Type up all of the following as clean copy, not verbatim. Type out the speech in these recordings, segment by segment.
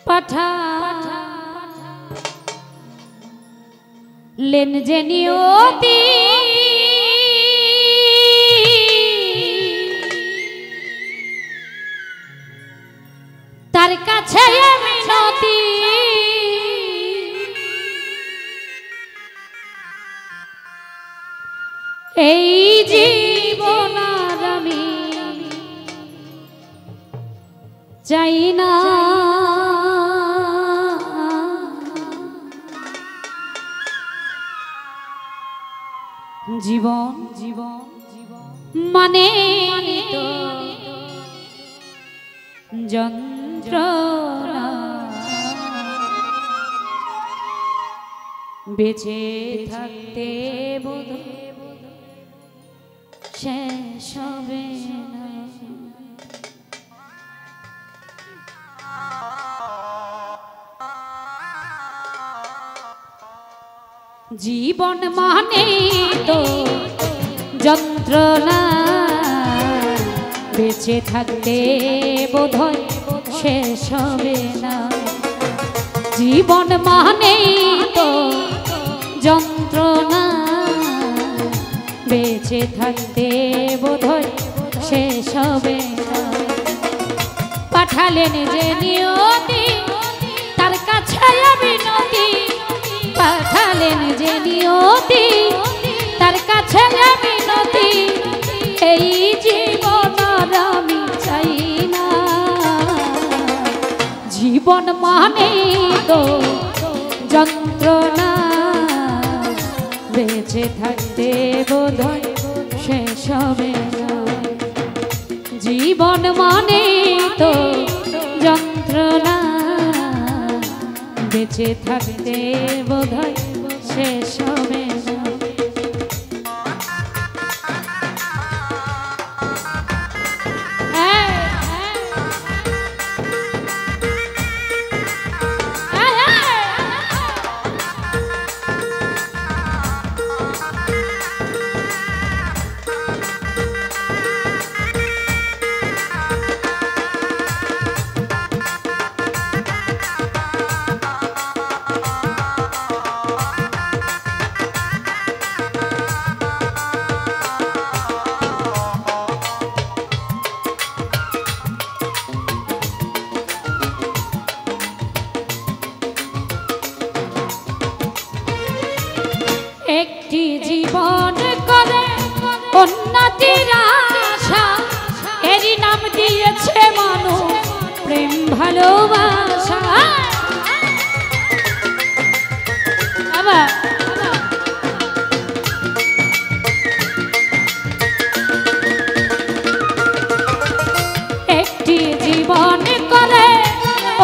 পাঠা লেন যে নিয়তি তার কাছে মিনতি এই জীবন আর আমি চাই না জীবন জীবন মানে তো যন্ত্রণা বেঁচে থাকতে বোধ শেষ হবে না জীবন মানে তো যন্ত্রণা বেঁচে থাকতে বোধহয় শেষ হবে না জীবন মানে তো যন্ত্রণা বেঁচে থাকতে বোধহয় শেষ হবে না পাঠালেন যে নিয়তি তার কাছে মিনতি পাঠালেন যে নিয়তি তার কাছে মিনতি এই জীবন আর আমি চাই না জীবন মানে তো যন্ত্রণা বেঁচে থাকতে বোধহয় শেষ হবে না জীবন মানে তো যন্ত্রণা বেঁচে থাকতে বোধহয় শেষ হবে না একটি জীবন করে উন্নতির আশা এরই নাম দিয়েছে মানুষ প্রেম ভালোবাসা একটি জীবন করে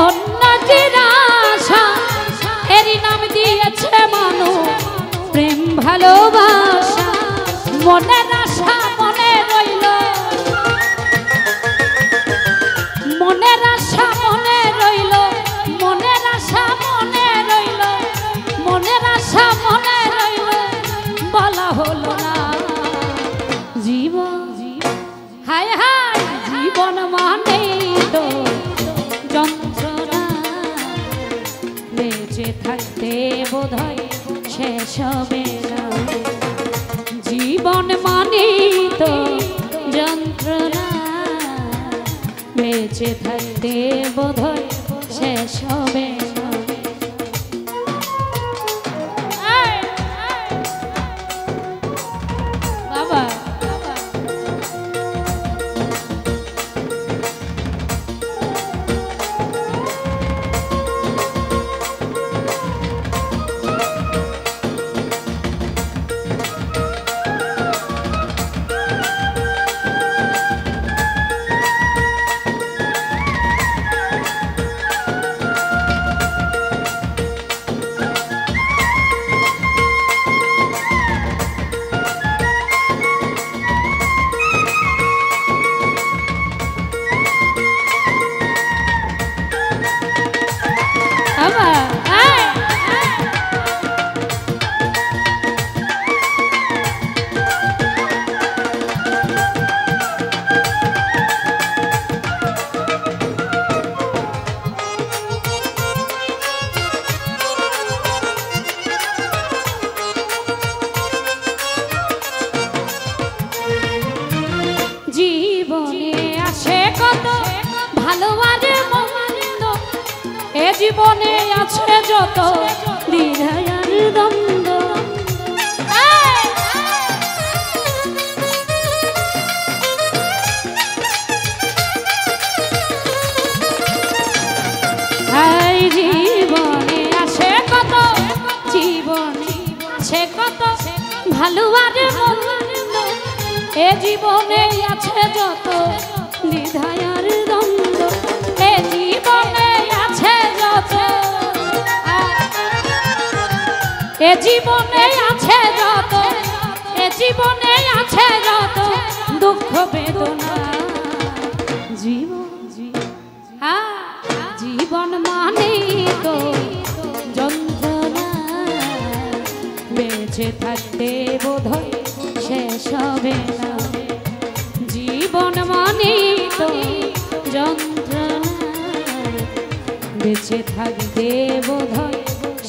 উন্নতির আশা এরই নাম দিয়েছে মানুষ প্রেম ভালোবাসা মনের আশা মনে রইল মনের আশা মনে রইল মনের আশা মনে রইল মনের আশা মনে রইল বলা হলো না জীবন হায় হায় জীবন মানে তো যন্ত্রণা বেঁচে থাকতে বোধহয় শেষ হবে না জীবন মানে তো যন্ত্রণা বেঁচে থাকতে বোধহয় শেষ হবে না বাবা জীবনে আছে যত দ্বিধার দ্বন্দ্ব, জীবনে আছে কত, জীবনে আছে কত ভালো আর মন্দ, এ জীবনে আছে যত দ্বিধার দ্বন্দ্ব, এ জীবনে আছে যত, এ জীবনে আছে যত, এ জীবনে আছে যত দুঃখ বেদনা। জীবন জীবন মানে তো যন্ত্রণা, বেঁচে থাকতে বোধহয় শেষ হবে না। জীবন মানে তো যন্ত্রণা, বেঁচে থাকতে বোধহয়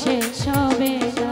শেষ হবে না।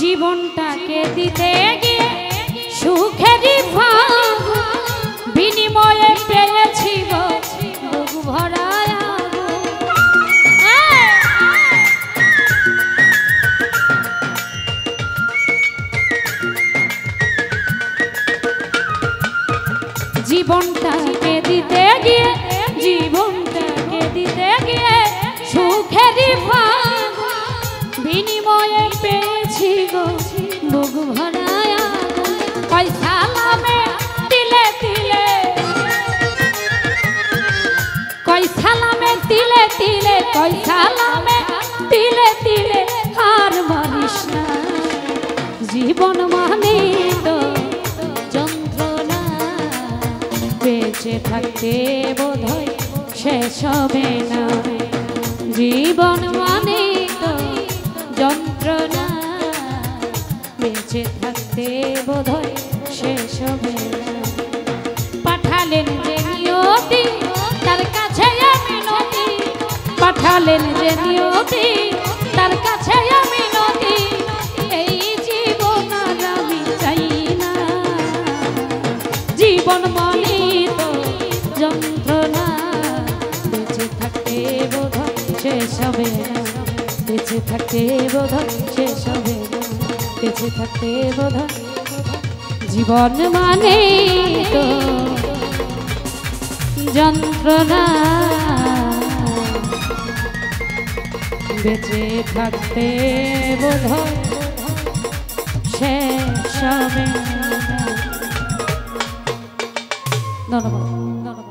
জীবনটাকে দিতে গিয়ে সুখেরই ভাগ, বিনিময়ে পেয়েছি বুক ভরা আগুন। জীবনটাকে দিতে গিয়ে, জীবনটাকে দিতে গিয়ে সুখেরই ভাগ, বিনিময়ে পেয়েছি গো বুক ভরা আগুন। পয়সা লামে তিলে তিলে, পয়সা লামে তিলে তিলে, পয়সা লামে তিলে তিলে হার মানিস না। জীবন মানে তো যন্ত্রণা, বেঁচে থাকতে বোধহয় শেষ হবে না। জীবন মানে তো যন্ত্রণা, বেঁচে থাকতে বোধহয় শেষ হবে না। পাঠালেন যে নিয়তি তার কাছে মিনতি, পাঠালেন যে নিয়তি তার কাছে মিনতি, এই জীবন আর আমি চাই না। জীবন মানে তো যন্ত্রণা, বেঁচে থাকতে বোধহয় শেষ হবে না। বেঁচে থাকতে বোধহয় শেষ হবে না, বেঁচে থাকতে বোধহয়। জীবন মানে তো যন্ত্রণা, বেঁচে থাকতে বোধহয় শেষ হবে না। ধন্যবাদ।